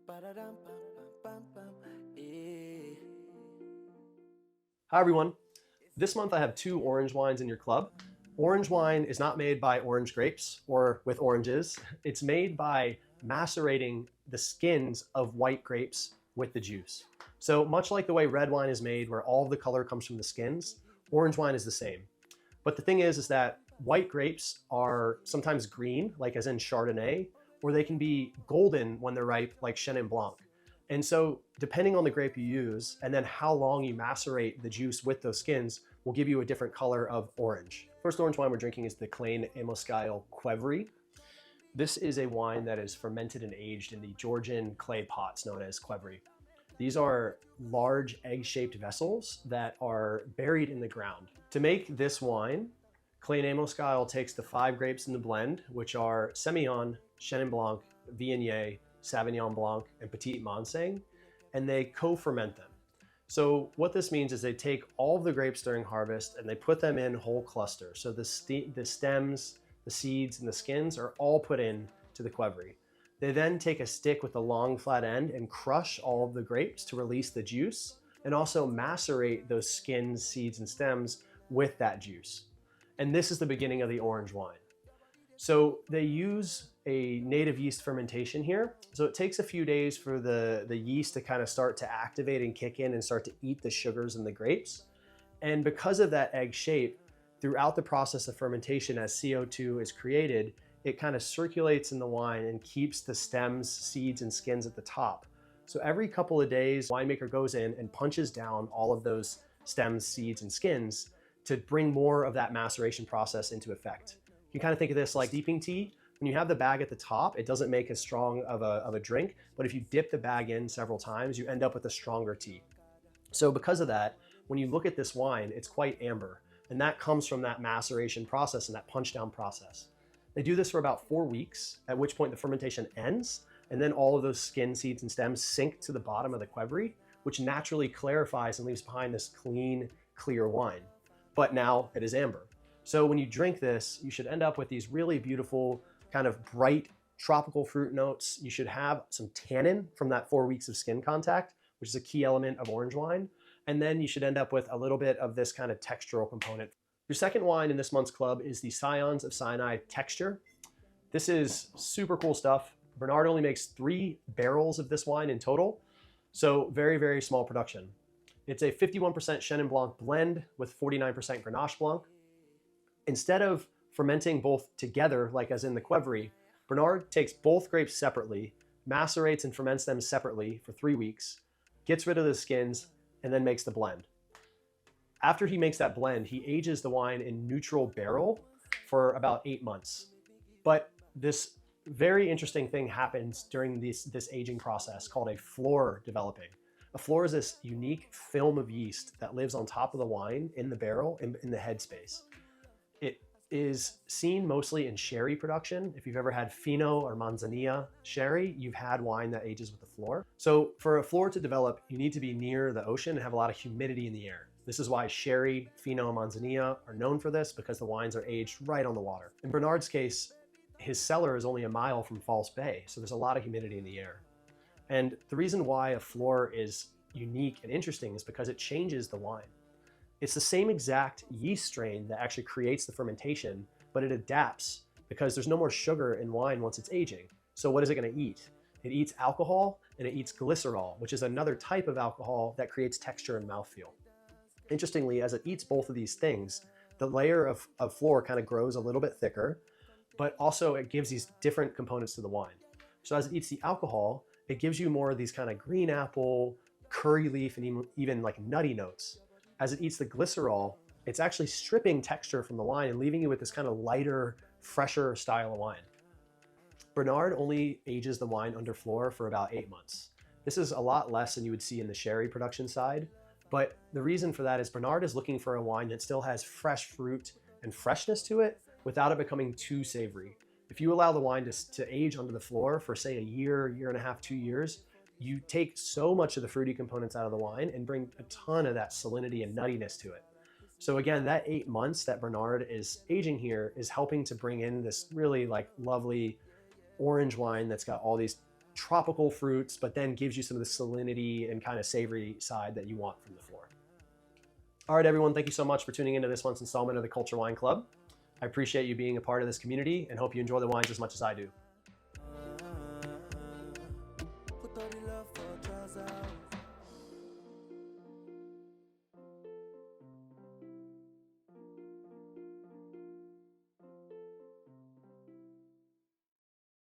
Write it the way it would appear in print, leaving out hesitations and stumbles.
Hi everyone. This month I have two orange wines in your club. Orange wine is not made by orange grapes or with oranges. It's made by macerating the skins of white grapes with the juice. So much like the way red wine is made, where all of the color comes from the skins, orange wine is the same. But the thing is that white grapes are sometimes green, like as in Chardonnay, or they can be golden when they're ripe, like Chenin Blanc. And so depending on the grape you use and then how long you macerate the juice with those skins will give you a different color of orange. First orange wine we're drinking is the Klein Amoskuil Qvevri. This is a wine that is fermented and aged in the Georgian clay pots known as Qvevri. These are large egg-shaped vessels that are buried in the ground. To make this wine, Klein Amoskuil takes the 5 grapes in the blend, which are Semillon, Chenin Blanc, Viognier, Sauvignon Blanc, and Petit Manseng, and they co-ferment them. So what this means is they take all of the grapes during harvest and they put them in whole clusters. So the stems, the seeds, and the skins are all put in to the Qvevri. They then take a stick with a long flat end and crush all of the grapes to release the juice and also macerate those skins, seeds, and stems with that juice. And this is the beginning of the orange wine. So they use a native yeast fermentation here. So it takes a few days for the yeast to kind of start to activate and kick in and start to eat the sugars in the grapes. And because of that egg shape, throughout the process of fermentation, as CO2 is created, it kind of circulates in the wine and keeps the stems, seeds, and skins at the top. So every couple of days, winemaker goes in and punches down all of those stems, seeds, and skins to bring more of that maceration process into effect. You can kind of think of this like steeping tea. When you have the bag at the top, it doesn't make as strong of a drink, but if you dip the bag in several times, you end up with a stronger tea. So because of that, when you look at this wine, it's quite amber, and that comes from that maceration process and that punch down process. They do this for about 4 weeks, at which point the fermentation ends, and then all of those skin, seeds, and stems sink to the bottom of the Qvevri, which naturally clarifies and leaves behind this clean, clear wine. But now it is amber. So when you drink this, you should end up with these really beautiful, kind of bright tropical fruit notes. You should have some tannin from that 4 weeks of skin contact, which is a key element of orange wine. And then you should end up with a little bit of this kind of textural component. Your second wine in this month's club is the Scions of Sinai Texture. This is super cool stuff. Bernard only makes 3 barrels of this wine in total, so very, very small production. It's a 51% Chenin Blanc blend with 49% Grenache Blanc. Instead of fermenting both together, like as in the Qvevri, Bernard takes both grapes separately, macerates and ferments them separately for 3 weeks, gets rid of the skins, and then makes the blend. After he makes that blend, he ages the wine in neutral barrel for about 8 months. But this very interesting thing happens during this aging process called a flor developing. A flor is this unique film of yeast that lives on top of the wine in the barrel, in the headspace. It is seen mostly in sherry production. If you've ever had Fino or Manzanilla sherry, you've had wine that ages with the flor. So for a flor to develop, you need to be near the ocean and have a lot of humidity in the air. This is why sherry, Fino, Manzanilla are known for this, because the wines are aged right on the water. In Bernard's case, his cellar is only a mile from False Bay, so there's a lot of humidity in the air. And the reason why a flor is unique and interesting is because it changes the wine. It's the same exact yeast strain that actually creates the fermentation, but it adapts because there's no more sugar in wine once it's aging. So what is it going to eat? It eats alcohol and it eats glycerol, which is another type of alcohol that creates texture and mouthfeel. Interestingly, as it eats both of these things, the layer of flor kind of grows a little bit thicker, but also it gives these different components to the wine. So as it eats the alcohol, it gives you more of these kind of green apple, curry leaf, and even like nutty notes. As it eats the glycerol, it's actually stripping texture from the wine and leaving you with this kind of lighter, fresher style of wine. Bernard only ages the wine under flor for about 8 months. This is a lot less than you would see in the sherry production side, but the reason for that is Bernard is looking for a wine that still has fresh fruit and freshness to it without it becoming too savory. If you allow the wine to age under the flor for say a year, year and a half, 2 years, you take so much of the fruity components out of the wine and bring a ton of that salinity and nuttiness to it. So again, that 8 months that Bernard is aging here is helping to bring in this really like lovely orange wine that's got all these tropical fruits, but then gives you some of the salinity and kind of savory side that you want from the flor. All right, everyone, thank you so much for tuning into this month's installment of the Culture Wine Club. I appreciate you being a part of this community and hope you enjoy the wines as much as I do.